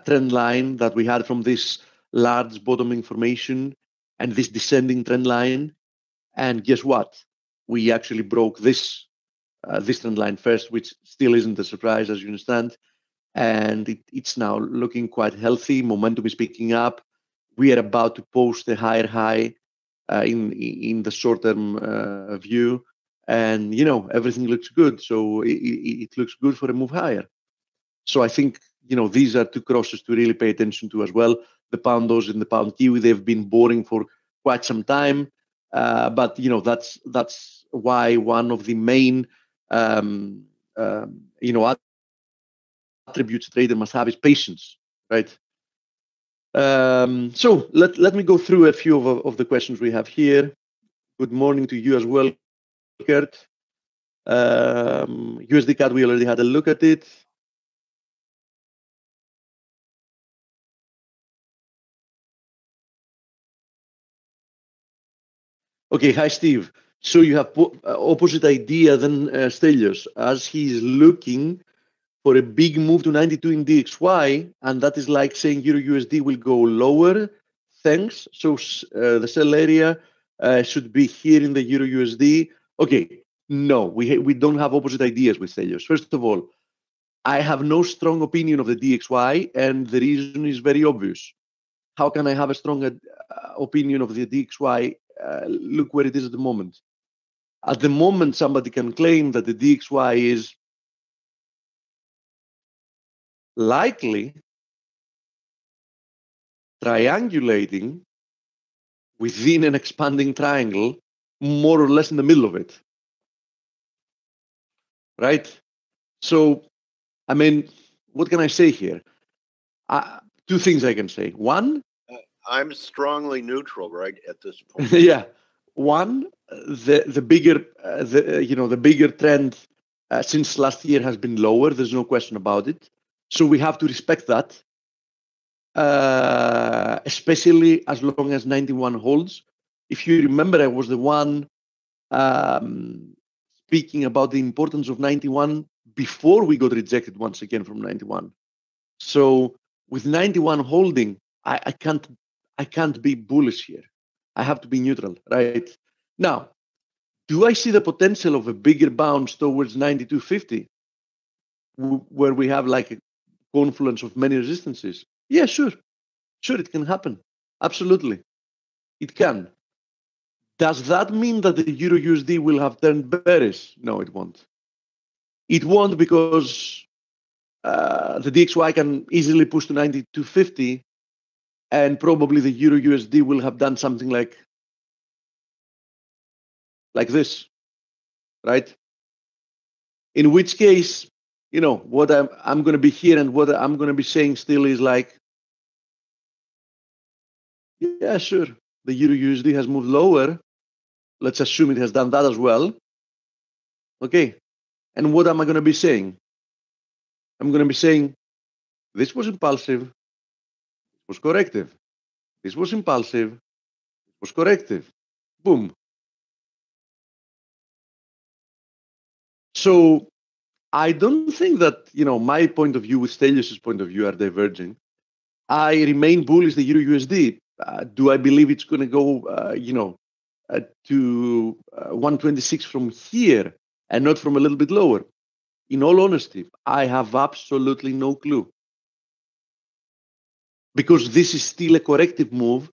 trend line that we had from this large bottoming formation and this descending trend line. And guess what? We actually broke this trend line first, which still isn't a surprise, as you understand. And it's now looking quite healthy. Momentum is picking up. We are about to post a higher high in the short-term view, and everything looks good. So it looks good for a move higher. So I think these are two crosses to really pay attention to as well. The pound Aussie and the pound Kiwi, they've been boring for quite some time, but that's why one of the main attributes a trader must have is patience, right? So let me go through a few of the questions we have here. Good morning to you as well, Kurt. USD CAD, we already had a look at it. Okay, hi Steve. So you have opposite idea than Stelios, as he's looking for a big move to 92 in DXY, and that is like saying Euro USD will go lower. Thanks. So the sell area should be here in the Euro USD. Okay, no, we don't have opposite ideas with Stelios. First of all, I have no strong opinion of the DXY, and the reason is very obvious. How can I have a strong opinion of the DXY? Look where it is at the moment. At the moment, somebody can claim that the DXY is likely triangulating within an expanding triangle, more or less in the middle of it. Right? So, I mean, what can I say here? Two things I can say. One, I'm strongly neutral right at this point. Yeah. One, the bigger trend since last year has been lower. There's no question about it. So we have to respect that, especially as long as 91 holds. If you remember, I was the one speaking about the importance of 91 before we got rejected once again from 91. So with 91 holding, I can't be bullish here. I have to be neutral, right? Now, do I see the potential of a bigger bounce towards 92.50, where we have like a confluence of many resistances? Yeah, sure. Sure, it can happen. Absolutely. It can. Does that mean that the Euro USD will have turned bearish? No, it won't. It won't, because the DXY can easily push to 92.50, and probably the Euro USD will have done something like this, right? In which case, what I'm going to be here, and what I'm going to be saying still is like, yeah, sure, the Euro USD has moved lower. Let's assume it has done that as well. Okay. And what am I going to be saying? I'm going to be saying, this was impulsive, it was corrective. This was impulsive, it was corrective. Boom. So I don't think that, my point of view with Stelios's point of view are diverging. I remain bullish the Euro USD. Do I believe it's going to go, to 126 from here and not from a little bit lower? In all honesty, I have absolutely no clue. Because this is still a corrective move.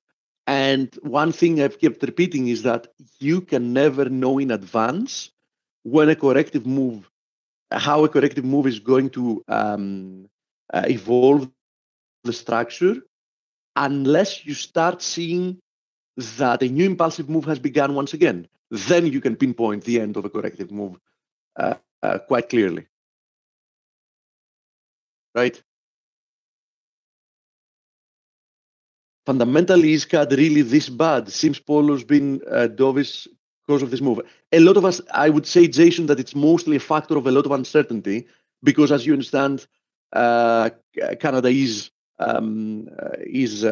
And one thing I've kept repeating is that you can never know in advance when a corrective move, how a corrective move is going to evolve the structure, unless you start seeing that a new impulsive move has begun once again. Then you can pinpoint the end of a corrective move quite clearly. Right? Fundamentally, is CAD really this bad? Seems Polo's been dovish because of this move. A lot of us, I would say, Jason, that it's mostly a factor of a lot of uncertainty because, as you understand, Canada is is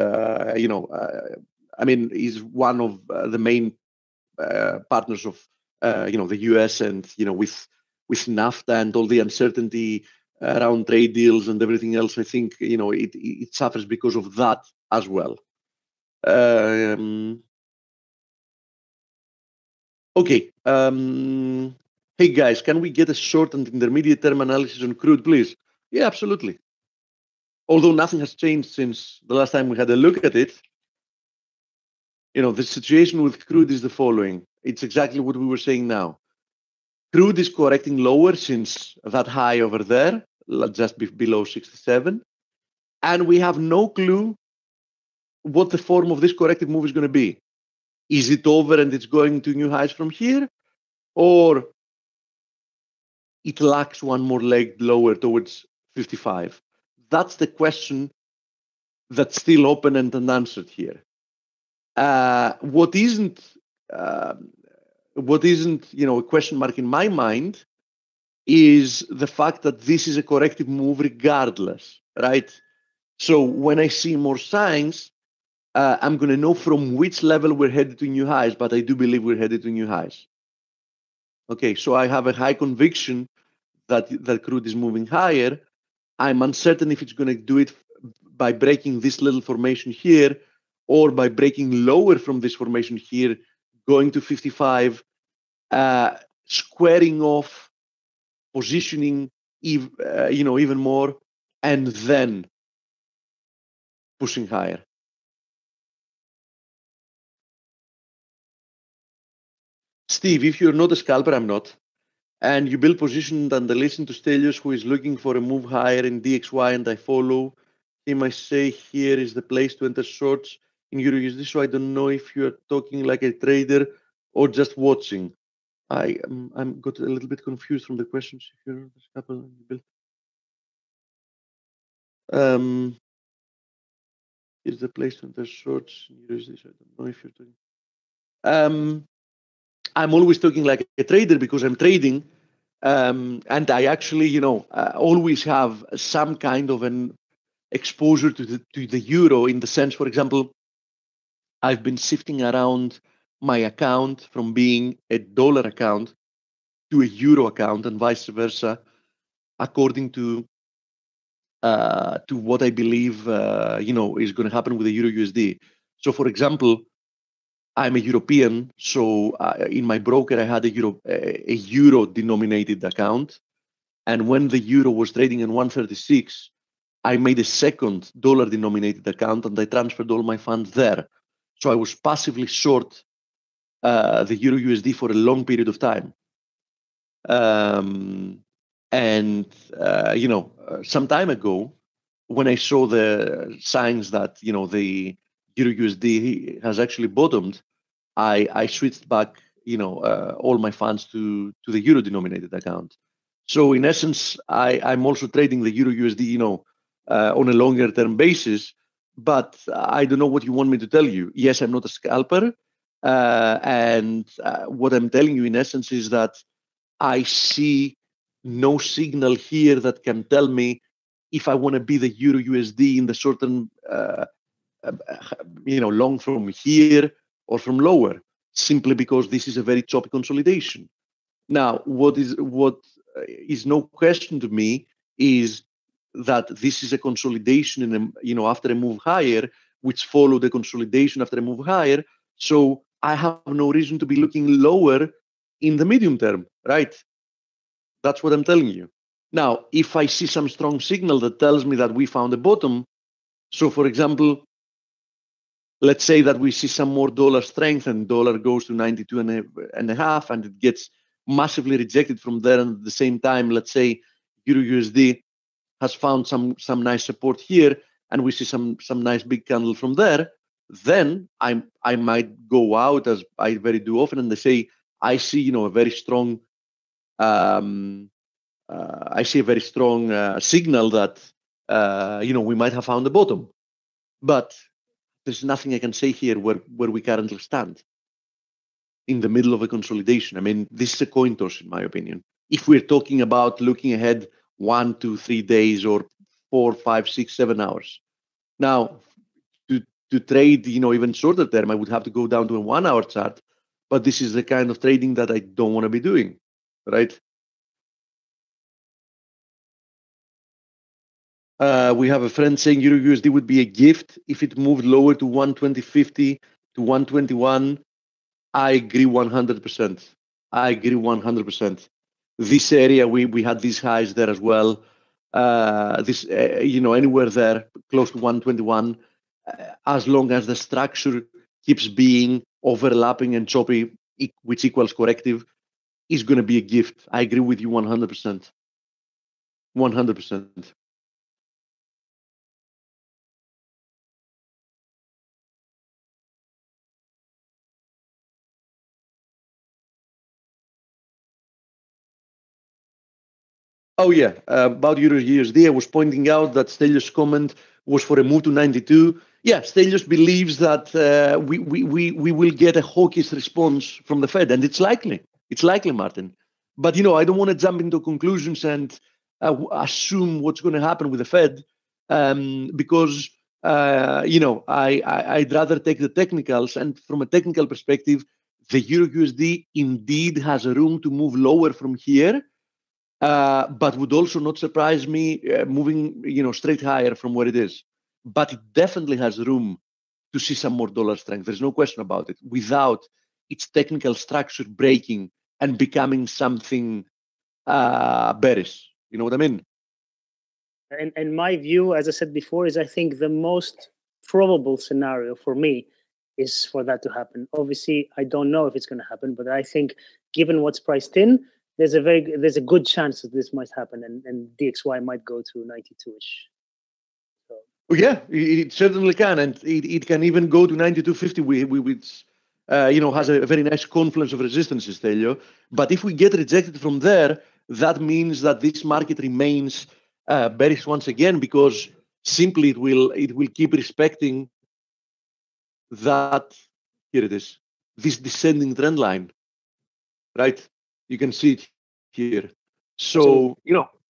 one of the main partners of the US, and with NAFTA and all the uncertainty around trade deals and everything else, I think it suffers because of that as well. Okay. Hey guys, can we get a short and intermediate term analysis on crude, please? Yeah, absolutely. Although nothing has changed since the last time we had a look at it, the situation with crude is the following. It's exactly what we were saying now. Crude is correcting lower since that high over there, just below 67. And we have no clue what the form of this corrective move is going to be. Is it over and it's going to new highs from here? Or it lacks one more leg lower towards 55? That's the question that's still open and unanswered here. What isn't a question mark in my mind is the fact that this is a corrective move regardless, right? So when I see more signs, I'm going to know from which level we're headed to new highs, but I do believe we're headed to new highs. Okay, so I have a high conviction that crude is moving higher. I'm uncertain if it's going to do it by breaking this little formation here or by breaking lower from this formation here, going to 55, squaring off, positioning even more, and then pushing higher. Steve, if you're not a scalper, I'm not, and you build position and listen to Stelios, who is looking for a move higher in DXY, and I follow him, I say here is the place to enter shorts in Euro USD. So I don't know if you're talking like a trader or just watching. I'm got a little bit confused from the questions. If you're not a scalper, you build. Is the place to enter shorts in Euro USD. So I don't know if you're talking. I'm always talking like a trader because I'm trading. And I actually, always have some kind of an exposure to the euro, in the sense, for example, I've been shifting around my account from being a dollar account to a euro account and vice versa, according to what I believe, is going to happen with the euro USD. So, for example, I'm a European, so in my broker I had a euro denominated account. And when the euro was trading in 136, I made a second dollar-denominated account and I transferred all my funds there. So I was passively short the Euro USD for a long period of time. Some time ago, when I saw the signs that the Euro USD has actually bottomed, I switched back all my funds to the euro-denominated account. So in essence, I'm also trading the Euro USD, on a longer term basis, but I don't know what you want me to tell you. Yes, I'm not a scalper. And what I'm telling you in essence is that I see no signal here that can tell me if I want to be the Euro USD in the short term, long from here or from lower, simply because this is a very choppy consolidation. Now, what is no question to me is that this is a consolidation in after a move higher, which followed the consolidation after a move higher. So I have no reason to be looking lower in the medium term, right? That's what I'm telling you. Now, if I see some strong signal that tells me that we found a bottom, so for example, let's say that we see some more dollar strength and dollar goes to 92 and a half and it gets massively rejected from there, and at the same time, let's say Euro USD has found some nice support here and we see some nice big candle from there, then I might go out, as I very do often, and they say I see a very strong signal that we might have found the bottom, but there's nothing I can say here where we currently stand in the middle of a consolidation. I mean, this is a coin toss, in my opinion. If we're talking about looking ahead 1, 2, 3 days or 4, 5, 6, 7 hours. Now, to trade, even shorter term, I would have to go down to a 1-hour chart, but this is the kind of trading that I don't want to be doing, right? We have a friend saying Euro USD would be a gift if it moved lower to 120.50 to 121. I agree 100%. I agree 100%. This area, we had these highs there as well. Anywhere there close to 121, as long as the structure keeps being overlapping and choppy, which equals corrective, is going to be a gift. I agree with you 100%. 100%. Oh yeah, about Euro USD, I was pointing out that Stelios' comment was for a move to 92. Yeah, Stelios believes that we will get a hawkish response from the Fed, and it's likely. It's likely, Martin. But I don't want to jump into conclusions and assume what's going to happen with the Fed, because I'd rather take the technicals. And from a technical perspective, the Euro USD indeed has a room to move lower from here. But would also not surprise me moving, straight higher from where it is. But it definitely has room to see some more dollar strength. There's no question about it. Without its technical structure breaking and becoming something bearish. You know what I mean? And my view, as I said before, is I think the most probable scenario for me is for that to happen. Obviously, I don't know if it's going to happen, but I think given what's priced in, there's a good chance that this might happen, and DXY might go to 92-ish. So. Well, yeah, it certainly can, and it can even go to 92.50, which has a very nice confluence of resistances, Stelio. But if we get rejected from there, that means that this market remains bearish once again, because simply it will keep respecting that. Here it is, this descending trend line, right? You can see it here. So,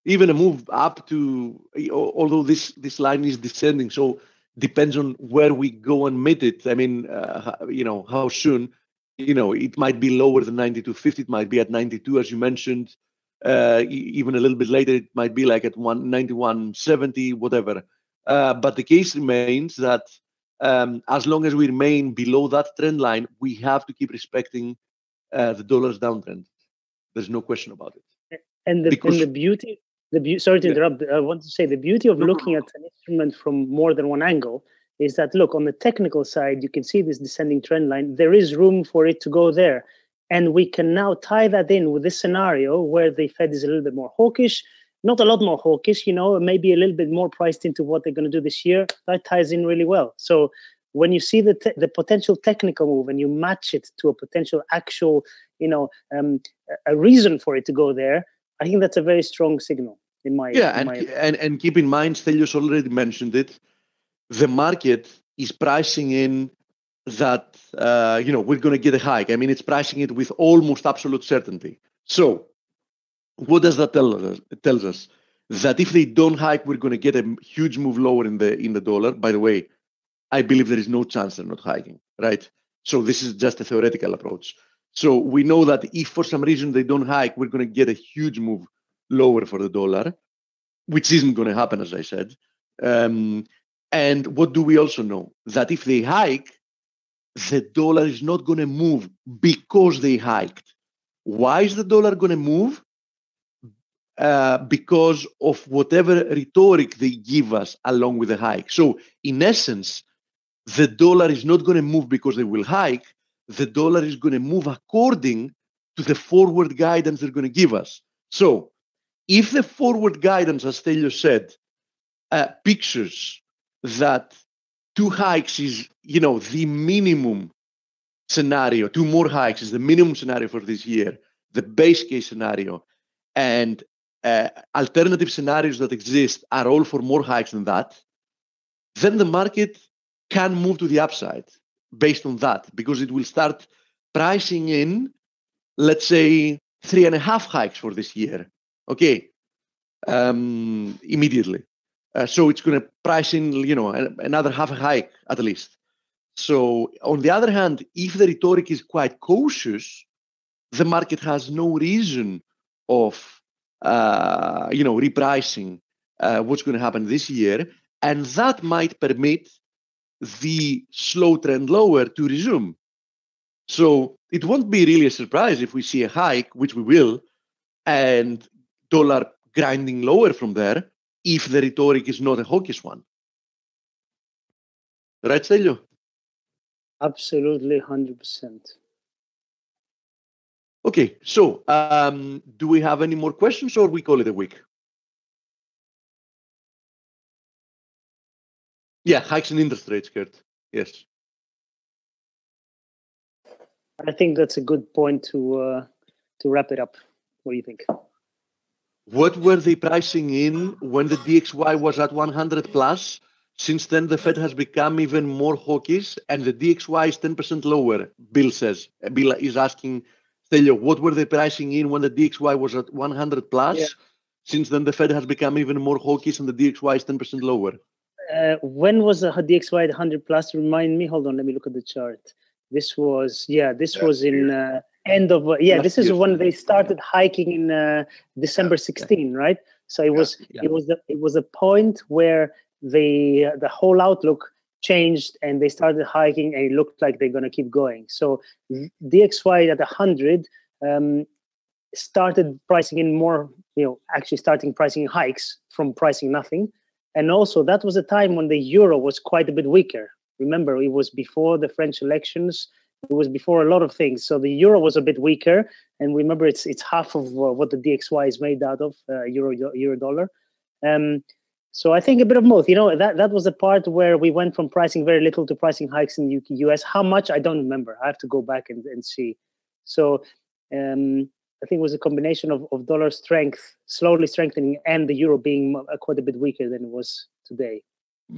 even a move up to, although this line is descending, so depends on where we go and meet it. I mean, how soon, it might be lower than 92.50, it might be at 92, as you mentioned. Even a little bit later, it might be like at 91.70, whatever. But the case remains that as long as we remain below that trend line, we have to keep respecting the dollar's downtrend. There's no question about it. And the beauty, sorry to interrupt. I want to say the beauty of looking at an instrument from more than one angle is that, look, on the technical side, you can see this descending trend line. There is room for it to go there. And we can now tie that in with this scenario where the Fed is a little bit more hawkish, not a lot more hawkish, maybe a little bit more priced into what they're going to do this year. That ties in really well. So when you see the potential technical move and you match it to a potential actual, a reason for it to go there, I think that's a very strong signal in my and keep in mind, Stelios already mentioned it. The market is pricing in that we're going to get a hike. I mean, it's pricing it with almost absolute certainty. So, what does that tell us? It tells us that if they don't hike, we're going to get a huge move lower in the dollar. By the way, I believe there is no chance they're not hiking, right? So this is just a theoretical approach. So we know that if for some reason they don't hike, we're going to get a huge move lower for the dollar, which isn't going to happen, as I said. And what do we also know? That if they hike, the dollar is not going to move because they hiked. Why is the dollar going to move? Because of whatever rhetoric they give us along with the hike. So in essence, the dollar is not going to move because they will hike. The dollar is going to move according to the forward guidance they're going to give us. So if the forward guidance, as Stelios said, pictures that 2 hikes is, the minimum scenario, 2 more hikes is the minimum scenario for this year, the base case scenario, and alternative scenarios that exist are all for more hikes than that, then the market can move to the upside based on that, because it will start pricing in, let's say, 3.5 hikes for this year, okay, immediately. So it's going to price in, another half a hike at least. So on the other hand, if the rhetoric is quite cautious, the market has no reason of, repricing what's going to happen this year, and that might permit the slow trend lower to resume. So it won't be really a surprise if we see a hike, which we will, and dollar grinding lower from there if the rhetoric is not a hawkish one. Right, Stelio? Absolutely, 100%. Okay, so do we have any more questions, or we call it a week? Yeah, hikes in interest rates, Kurt. Yes. I think that's a good point to wrap it up. What do you think? What were they pricing in when the DXY was at 100 plus? Since then, the Fed has become even more hawkish, and the DXY is 10% lower, Bill says. Bill is asking, Stelio, what were they pricing in when the DXY was at 100 plus? Yeah. Since then, the Fed has become even more hawkish, and the DXY is 10% lower. When was the DXY at 100 plus? Remind me. Hold on, let me look at the chart. This was, was in end of, this is when they started hiking in December 16, right? So it was a point where the whole outlook changed and they started hiking, and it looked like they're going to keep going. So DXY at 100 started pricing in more, actually starting pricing hikes from pricing nothing. And also that was a time when the euro was quite a bit weaker. Remember, it was before the French elections. It was before a lot of things. So the euro was a bit weaker. And remember, it's half of what the DXY is made out of, euro dollar. So I think a bit of both. That was the part where we went from pricing very little to pricing hikes in the US. How much? I don't remember. I have to go back and see. So I think it was a combination of dollar strength, slowly strengthening, and the euro being quite a bit weaker than it was today.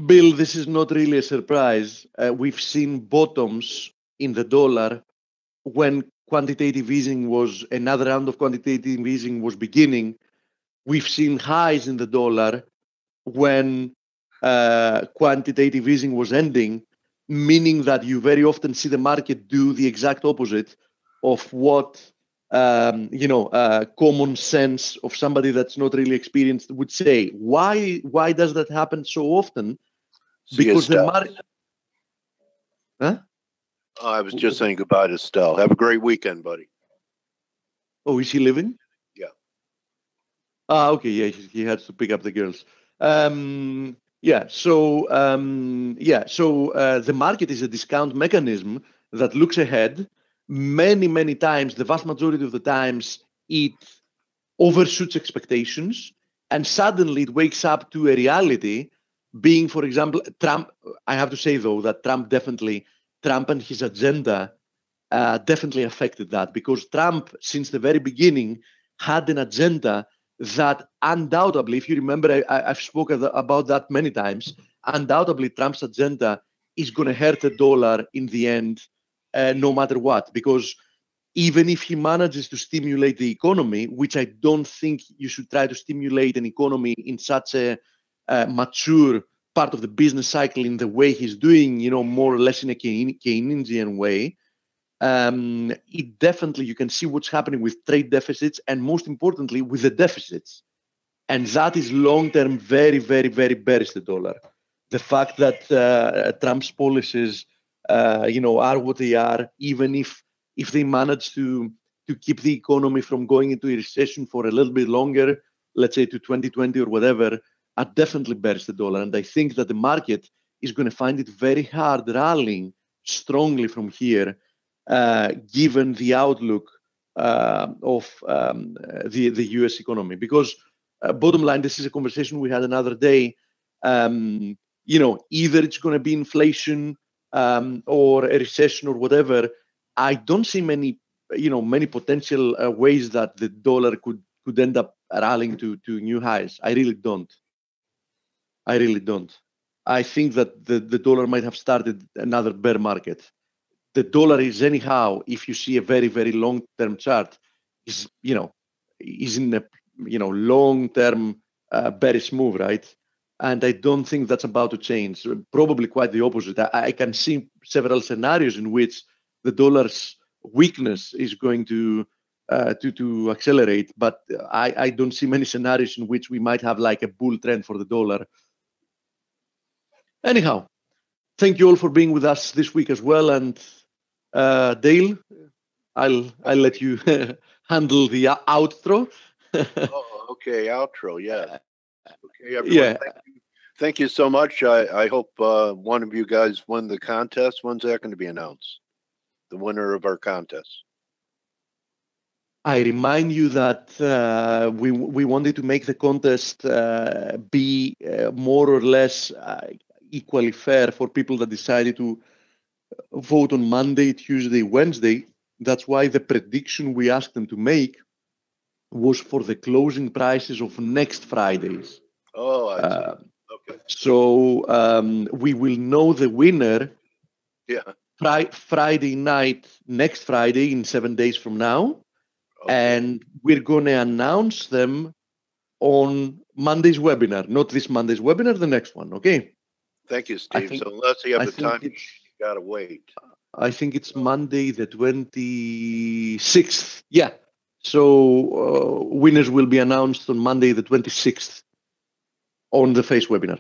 Bill, this is not really a surprise. We've seen bottoms in the dollar when quantitative easing was, another round of quantitative easing was beginning. We've seen highs in the dollar when quantitative easing was ending, meaning that you very often see the market do the exact opposite of what common sense of somebody that's not really experienced would say. Why does that happen so often? Because the market. Huh? I was just saying goodbye to Estelle. Have a great weekend, buddy. Oh, is he leaving? Yeah. Okay. Yeah, he had to pick up the girls. So the market is a discount mechanism that looks ahead. Many times, the vast majority of the times, it overshoots expectations, and suddenly it wakes up to a reality. Being, for example, Trump. I have to say though that Trump and his agenda definitely affected that, because Trump, since the very beginning, had an agenda that undoubtedly, if you remember, I've spoken about that many times, undoubtedly Trump's agenda is going to hurt the dollar in the end, no matter what, because even if he manages to stimulate the economy, which I don't think you should try to stimulate an economy in such a mature part of the business cycle in the way he's doing, more or less in a Keynesian way. It definitely, you can see what's happening with trade deficits and most importantly with the deficits. And that is long-term very, very, very bearish the dollar. The fact that Trump's policies, are what they are, even if they manage to keep the economy from going into a recession for a little bit longer, let's say to 2020 or whatever, are definitely bearish the dollar. And I think that the market is going to find it very hard rallying strongly from here, given the outlook of the U.S. economy. Because bottom line, this is a conversation we had another day. Either it's going to be inflation or a recession or whatever. I don't see many potential ways that the dollar could end up rallying to new highs. I really don't. I think that the dollar might have started another bear market. The dollar is anyhow, if you see a very, very long-term chart, is in a long-term bearish move, right? And I don't think that's about to change. Probably quite the opposite. I can see several scenarios in which the dollar's weakness is going to accelerate, but I don't see many scenarios in which we might have like a bull trend for the dollar. Anyhow, thank you all for being with us this week as well. And Dale, I'll let you handle the outro. Oh, okay, outro. Yeah. Okay, everyone. Yeah. Thank you so much. I hope one of you guys won the contest. When's that going to be announced? The winner of our contest. I remind you that we wanted to make the contest be more or less equally fair for people that decided to vote on Monday, Tuesday, Wednesday. That's why the prediction we asked them to make was for the closing prices of next Fridays. Oh, I see. Okay. So we will know the winner. Yeah. Friday night, next Friday, in 7 days from now. Okay. And we're going to announce them on Monday's webinar, not this Monday's webinar, the next one. Okay. Thank you, Steve. So unless you have the time, you got to wait. I think it's Monday, the 26th. Yeah. So winners will be announced on Monday, the 26th on the Face webinar.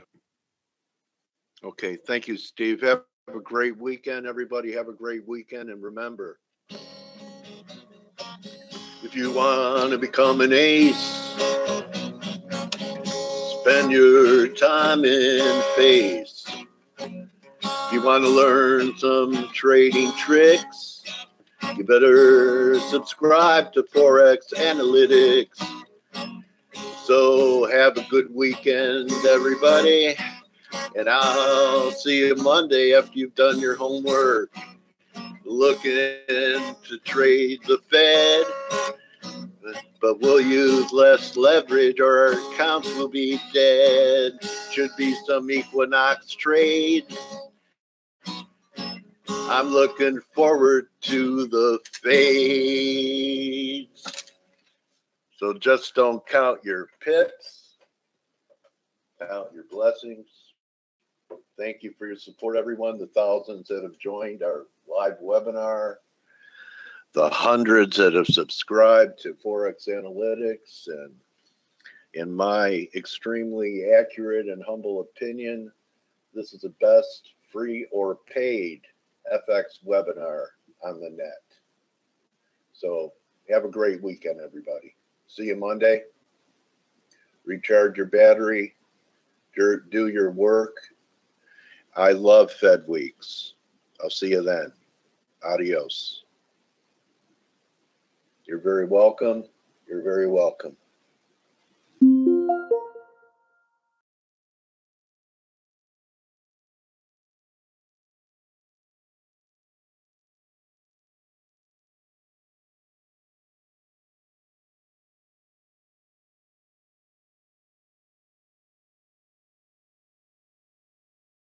Okay. Thank you, Steve. Have a great weekend, everybody. Have a great weekend. And remember, if you want to become an ace, spend your time in Face. If you want to learn some trading tricks, you better subscribe to ForexAnalytix. So have a good weekend, everybody. And I'll see you Monday after you've done your homework. Looking to trade the Fed, but we'll use less leverage or our accounts will be dead. Should be some equinox trade. I'm looking forward to the fades. So just don't count your pips, count your blessings. Thank you for your support, everyone. The thousands that have joined our live webinar, the hundreds that have subscribed to ForexAnalytix, and in my extremely accurate and humble opinion, this is the best free or paid FX webinar on the net. So have a great weekend, everybody. See you Monday. Recharge your battery. Do your work. I love Fed weeks. I'll see you then. Adios. You're very welcome. You're very welcome.